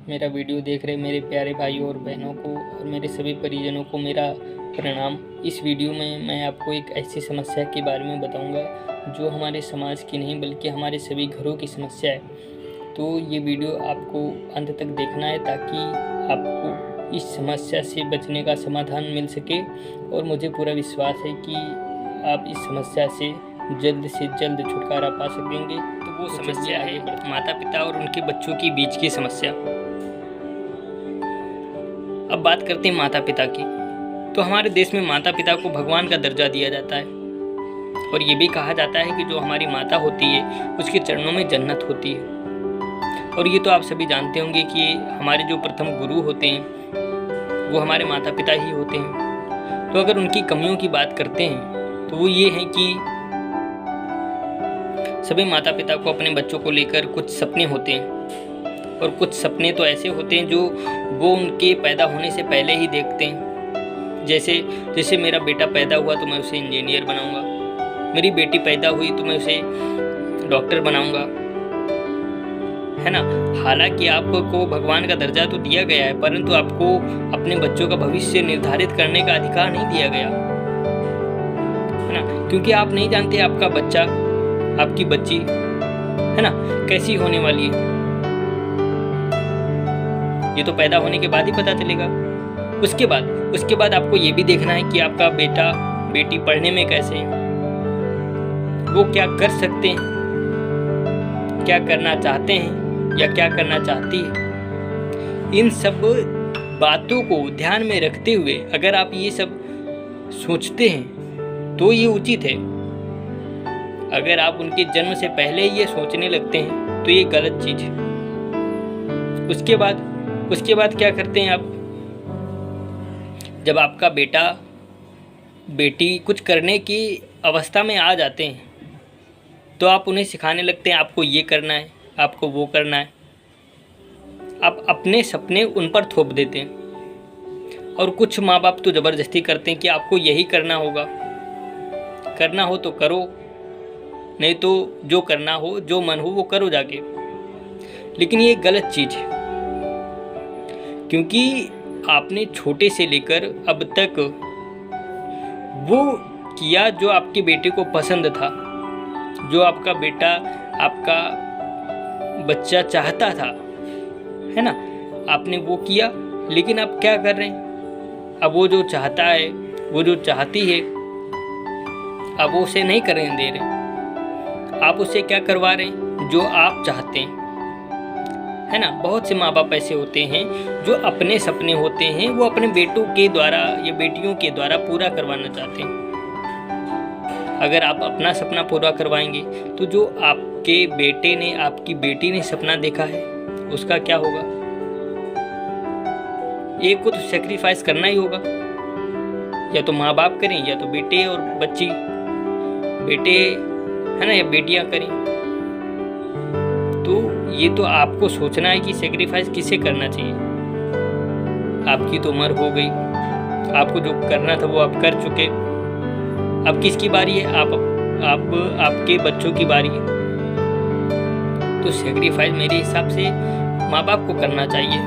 मेरा वीडियो देख रहे मेरे प्यारे भाइयों और बहनों को और मेरे सभी परिजनों को मेरा प्रणाम। इस वीडियो में मैं आपको एक ऐसी समस्या के बारे में बताऊंगा जो हमारे समाज की नहीं बल्कि हमारे सभी घरों की समस्या है। तो ये वीडियो आपको अंत तक देखना है ताकि आपको इस समस्या से बचने का समाधान मिल सके और मुझे पूरा विश्वास है कि आप इस समस्या से जल्द छुटकारा पा सकेंगे। तो वो समस्या है माता पिता और उनके बच्चों के बीच की समस्या। अब बात करते हैं माता पिता की। तो हमारे देश में माता पिता को भगवान का दर्जा दिया जाता है और ये भी कहा जाता है कि जो हमारी माता होती है उसके चरणों में जन्नत होती है। और ये तो आप सभी जानते होंगे कि हमारे जो प्रथम गुरु होते हैं वो हमारे माता पिता ही होते हैं। तो अगर उनकी कमियों की बात करते हैं तो वो ये है कि सभी माता पिता को अपने बच्चों को लेकर कुछ सपने होते हैं और कुछ सपने तो ऐसे होते हैं जो वो उनके पैदा होने से पहले ही देखते हैं। जैसे मेरा बेटा पैदा हुआ तो मैं उसे इंजीनियर बनाऊंगा, मेरी बेटी पैदा हुई तो मैं उसे डॉक्टर बनाऊंगा, है ना। हालांकि आपको भगवान का दर्जा तो दिया गया है परंतु आपको अपने बच्चों का भविष्य निर्धारित करने का अधिकार नहीं दिया गया, है ना। क्योंकि आप नहीं जानते आपका बच्चा, आपकी बच्ची, है ना, कैसी होने वाली है। ये तो पैदा होने के बाद ही पता चलेगा। उसके बाद आपको ये भी देखना है कि आपका बेटा बेटी पढ़ने में कैसे हैं, वो क्या कर सकते हैं, क्या करना चाहते हैं या क्या करना चाहती है। इन सब बातों को ध्यान में रखते हुए अगर आप ये सब सोचते हैं तो ये उचित है। अगर आप उनके जन्म से पहले ये सोचने लगते हैं तो ये गलत चीज है। उसके बाद क्या करते हैं आप, जब आपका बेटा बेटी कुछ करने की अवस्था में आ जाते हैं तो आप उन्हें सिखाने लगते हैं आपको ये करना है, आपको वो करना है। आप अपने सपने उन पर थोप देते हैं और कुछ माँ बाप तो ज़बरदस्ती करते हैं कि आपको यही करना होगा, करना हो तो करो, नहीं तो जो करना हो, जो मन हो वो करो जाके। लेकिन ये गलत चीज़ है क्योंकि आपने छोटे से लेकर अब तक वो किया जो आपके बेटे को पसंद था, जो आपका बेटा, आपका बच्चा चाहता था, है ना। आपने वो किया। लेकिन आप क्या कर रहे हैं, अब वो जो चाहता है, वो जो चाहती है, अब वो उसे नहीं करने दे रहे। आप उससे क्या करवा रहे हैं, जो आप चाहते हैं, है ना। बहुत से माँ बाप ऐसे होते हैं जो अपने सपने होते हैं वो अपने बेटों के द्वारा या बेटियों के द्वारा पूरा करवाना चाहते हैं। अगर आप अपना सपना पूरा करवाएंगे तो जो आपके बेटे ने, आपकी बेटी ने सपना देखा है उसका क्या होगा। एक को तो सेक्रीफाइस करना ही होगा, या तो माँ बाप करें या तो बेटे और बच्ची, बेटे, है ना, या बेटियां करें। तो ये तो आपको सोचना है कि सेक्रीफाइस किसे करना चाहिए। आपकी तो उम्र हो गई, आपको जो करना था वो आप कर चुके। अब किसकी बारी है, आपके बच्चों की बारी है। तो सेक्रीफाइस मेरे हिसाब से माँ बाप को करना चाहिए,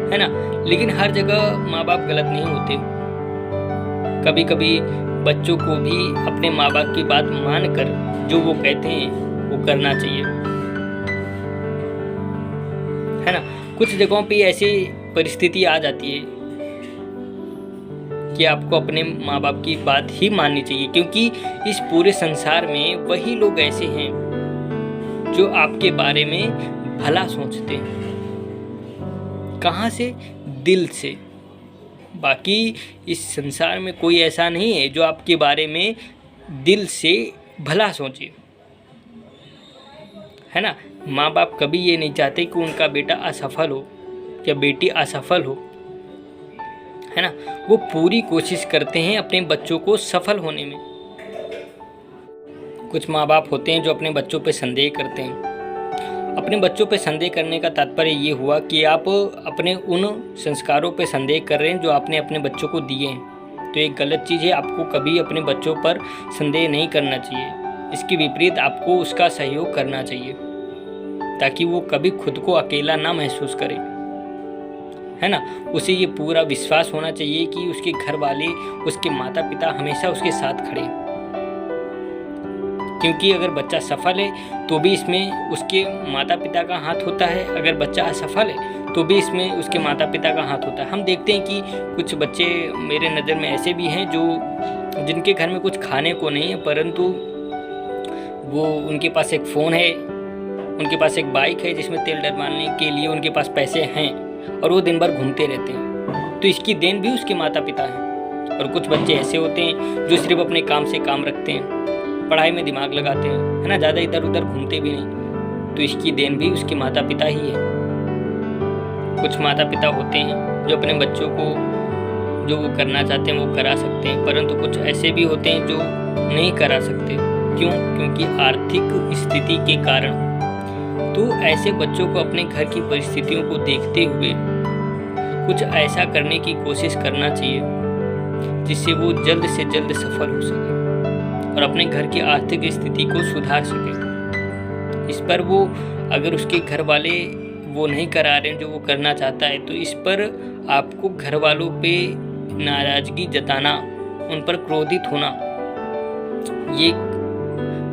है ना। लेकिन हर जगह माँ बाप गलत नहीं होते। कभी कभी बच्चों को भी अपने माँ बाप की बात मानकर जो वो कहते हैं वो करना चाहिए, है ना। कुछ जगहों पे ऐसी परिस्थिति आ जाती है कि आपको अपने माँ बाप की बात ही माननी चाहिए क्योंकि इस पूरे संसार में वही लोग ऐसे हैं जो आपके बारे में भला सोचते हैं। कहाँ से, दिल से। बाकी इस संसार में कोई ऐसा नहीं है जो आपके बारे में दिल से भला सोचे, है ना। माँ बाप कभी ये नहीं चाहते कि उनका बेटा असफल हो या बेटी असफल हो, है ना। वो पूरी कोशिश करते हैं अपने बच्चों को सफल होने में। कुछ माँ बाप होते हैं जो अपने बच्चों पे संदेह करते हैं। अपने बच्चों पे संदेह करने का तात्पर्य ये हुआ कि आप अपने उन संस्कारों पे संदेह कर रहे हैं जो आपने अपने बच्चों को दिए हैं। तो एक गलत चीज़ है। आपको कभी अपने बच्चों पर संदेह नहीं करना चाहिए, इसके विपरीत आपको उसका सहयोग करना चाहिए, ताकि वो कभी खुद को अकेला ना महसूस करे, है ना। उसे ये पूरा विश्वास होना चाहिए कि उसके घर वाले, उसके माता पिता हमेशा उसके साथ खड़े हैं। क्योंकि अगर बच्चा सफल है तो भी इसमें उसके माता पिता का हाथ होता है, अगर बच्चा असफल है तो भी इसमें उसके माता पिता का हाथ होता है। हम देखते हैं कि कुछ बच्चे मेरे नज़र में ऐसे भी हैं जो जिनके घर में कुछ खाने को नहीं है, परंतु वो उनके पास एक फ़ोन है, उनके पास एक बाइक है जिसमें तेल डलवाने के लिए उनके पास पैसे हैं, और वो दिन भर घूमते रहते हैं। तो इसकी देन भी उसके माता पिता हैं। और कुछ बच्चे ऐसे होते हैं जो सिर्फ अपने काम से काम रखते हैं, पढ़ाई में दिमाग लगाते हैं, है ना, ज़्यादा इधर उधर घूमते भी नहीं। तो इसकी देन भी उसके माता पिता ही है। कुछ माता पिता होते हैं जो अपने बच्चों को जो वो करना चाहते हैं वो करा सकते हैं, परंतु कुछ ऐसे भी होते हैं जो नहीं करा सकते। क्यों? क्योंकि आर्थिक स्थिति के कारण। तो ऐसे बच्चों को अपने घर की परिस्थितियों को देखते हुए कुछ ऐसा करने की कोशिश करना चाहिए जिससे वो जल्द से जल्द सफल हो सके और अपने घर की आर्थिक स्थिति को सुधार सके। इस पर वो, अगर उसके घर वाले वो नहीं करा रहे हैं जो वो करना चाहता है, तो इस पर आपको घर वालों पे नाराज़गी जताना, उन पर क्रोधित होना, ये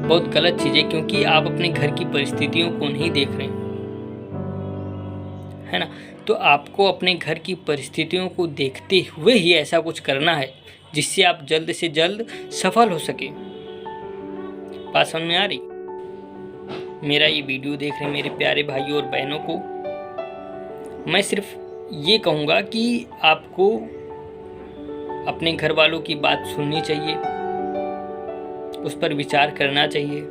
बहुत गलत चीज़ है। क्योंकि आप अपने घर की परिस्थितियों को नहीं देख रहे हैं, है ना। तो आपको अपने घर की परिस्थितियों को देखते हुए ही ऐसा कुछ करना है जिससे आप जल्द से जल्द सफल हो सके। बात समझ में आ रही? मेरा ये वीडियो देख रहे मेरे प्यारे भाइयों और बहनों को मैं सिर्फ ये कहूँगा कि आपको अपने घर वालों की बात सुननी चाहिए, उस पर विचार करना चाहिए,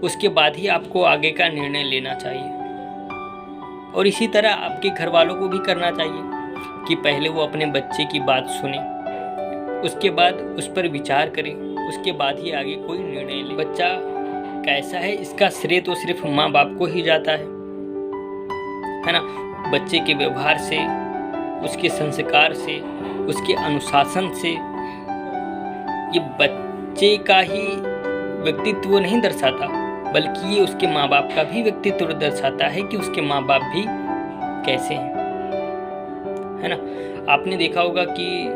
उसके बाद ही आपको आगे का निर्णय लेना चाहिए। और इसी तरह आपके घर वालों को भी करना चाहिए कि पहले वो अपने बच्चे की बात सुने, उसके बाद उस पर विचार करें, उसके बाद ही आगे कोई निर्णय ले। बच्चा कैसा है इसका श्रेय तो सिर्फ माँ बाप को ही जाता है ना। बच्चे के व्यवहार से, उसके संस्कार से, उसके अनुशासन से ये बच्चे का ही व्यक्तित्व नहीं दर्शाता, बल्कि ये उसके माँ बाप का भी व्यक्तित्व दर्शाता है कि उसके माँ बाप भी कैसे हैं, है ना। आपने देखा होगा कि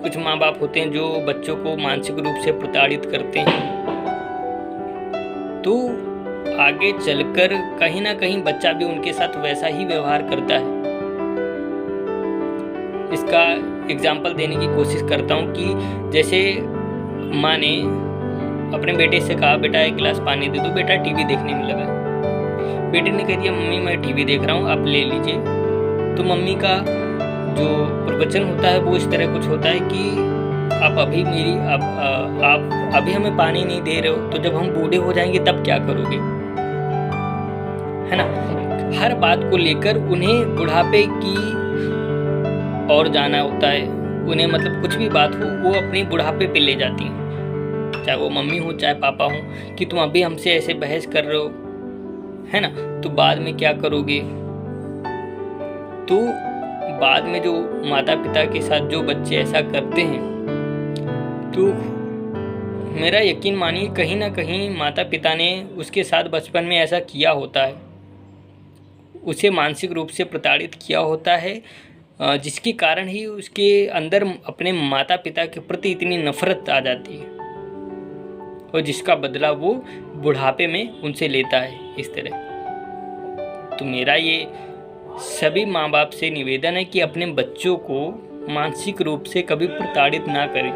कुछ माँ बाप होते हैं जो बच्चों को मानसिक रूप से प्रताड़ित करते हैं, तो आगे चलकर कहीं ना कहीं बच्चा भी उनके साथ वैसा ही व्यवहार करता है। इसका एग्जाम्पल देने की कोशिश करता हूँ कि जैसे माँ ने अपने बेटे से कहा, बेटा एक गिलास पानी दे दो, बेटा टीवी देखने में लगा। बेटे ने कह दिया, मम्मी मैं टीवी देख रहा हूँ, आप ले लीजिए। तो मम्मी का जो प्रवचन होता है वो इस तरह कुछ होता है कि आप अभी हमें पानी नहीं दे रहे हो, तो जब हम बूढ़े हो जाएंगे तब क्या करोगे, है ना। हर बात को लेकर उन्हें बुढ़ापे की और जाना होता है। उन्हें मतलब कुछ भी बात हो वो अपनी बुढ़ापे पे ले जाती हैं, चाहे वो मम्मी हो चाहे पापा हो, कि तुम अभी हमसे ऐसे बहस कर रहे हो, है ना, तो बाद में क्या करोगे। तो बाद में जो माता पिता के साथ जो बच्चे ऐसा करते हैं, तो मेरा यकीन मानिए कहीं ना कहीं माता पिता ने उसके साथ बचपन में ऐसा किया होता है, उसे मानसिक रूप से प्रताड़ित किया होता है, जिसके कारण ही उसके अंदर अपने माता पिता के प्रति इतनी नफरत आ जाती है, और जिसका बदला वो बुढ़ापे में उनसे लेता है इस तरह। तो मेरा ये सभी माँ बाप से निवेदन है कि अपने बच्चों को मानसिक रूप से कभी प्रताड़ित ना करें,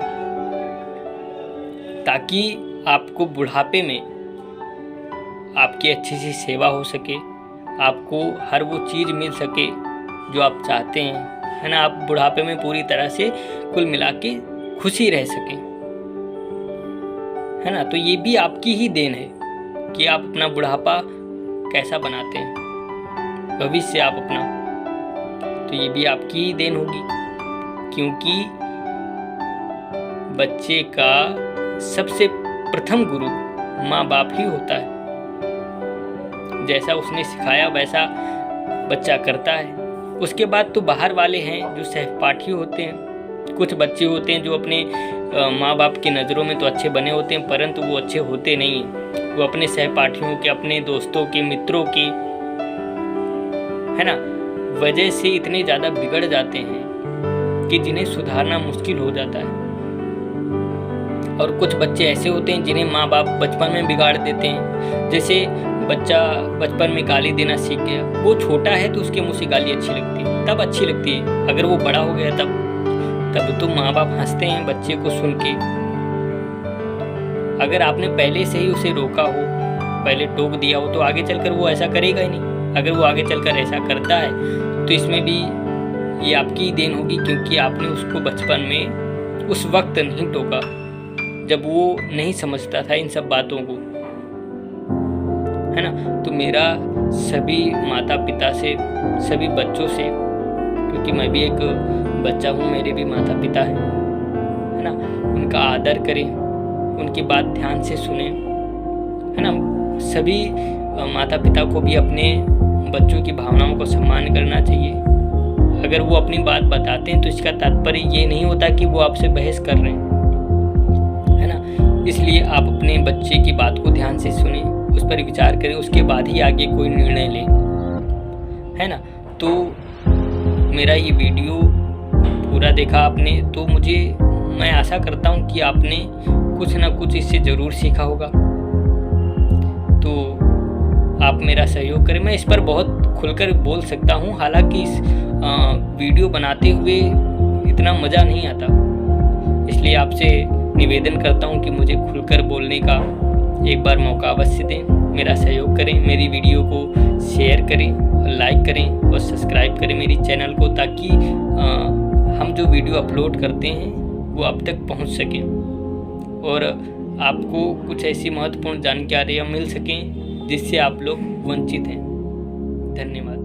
ताकि आपको बुढ़ापे में आपकी अच्छी सी सेवा हो सके, आपको हर वो चीज़ मिल सके जो आप चाहते हैं, है ना। आप बुढ़ापे में पूरी तरह से कुल मिला के खुशी रह सकें, है ना। तो ये भी आपकी ही देन है कि आप अपना बुढ़ापा कैसा बनाते हैं, भविष्य आप अपना, तो ये भी आपकी ही देन होगी। क्योंकि बच्चे का सबसे प्रथम गुरु माँ बाप ही होता है। जैसा उसने सिखाया वैसा बच्चा करता है। उसके बाद तो बाहर वाले हैं जो सहपाठी होते हैं। कुछ बच्चे होते हैं जो अपने माँ बाप की नज़रों में तो अच्छे बने होते हैं, परंतु वो अच्छे होते नहीं हैं। वो अपने सहपाठियों के, अपने दोस्तों के, मित्रों के है ना, वजह से इतने ज़्यादा बिगड़ जाते हैं कि जिन्हें सुधारना मुश्किल हो जाता है। और कुछ बच्चे ऐसे होते हैं जिन्हें माँ बाप बचपन में बिगाड़ देते हैं। जैसे बच्चा बचपन में गाली देना सीख गया, वो छोटा है तो उसके मुँह से गाली अच्छी लगती है, तब अच्छी लगती है। अगर वो बड़ा हो गया तब तो माँ बाप हंसते हैं बच्चे को सुन के। अगर आपने पहले से ही उसे रोका हो, पहले टोक दिया हो, तो आगे चलकर वो ऐसा करेगा ही नहीं। अगर वो आगे चलकर ऐसा करता है तो इसमें भी ये आपकी ही देन होगी, क्योंकि आपने उसको बचपन में उस वक्त नहीं टोका जब वो नहीं समझता था इन सब बातों को, है ना। तो मेरा सभी माता पिता से, सभी बच्चों से, क्योंकि मैं भी एक बच्चा हूँ, मेरे भी माता पिता हैं, है ना, उनका आदर करें, उनकी बात ध्यान से सुने, है ना। सभी माता पिता को भी अपने बच्चों की भावनाओं को सम्मान करना चाहिए। अगर वो अपनी बात बताते हैं तो इसका तात्पर्य ये नहीं होता कि वो आपसे बहस कर रहे हैं, है ना। इसलिए आप अपने बच्चे की बात को ध्यान से सुने, उस पर विचार करें, उसके बाद ही आगे कोई निर्णय लें, है ना। तो मेरा ये वीडियो पूरा देखा आपने तो मैं आशा करता हूँ कि आपने कुछ ना कुछ इससे ज़रूर सीखा होगा। तो आप मेरा सहयोग करें। मैं इस पर बहुत खुलकर बोल सकता हूँ, हालांकि इस वीडियो बनाते हुए इतना मज़ा नहीं आता, इसलिए आपसे निवेदन करता हूँ कि मुझे खुलकर बोलने का एक बार मौका अवश्य दें। मेरा सहयोग करें, मेरी वीडियो को शेयर करें, लाइक करें और सब्सक्राइब करें मेरी चैनल को, ताकि हम जो वीडियो अपलोड करते हैं वो आप तक पहुंच सकें और आपको कुछ ऐसी महत्वपूर्ण जानकारियाँ मिल सकें जिससे आप लोग वंचित हैं। धन्यवाद।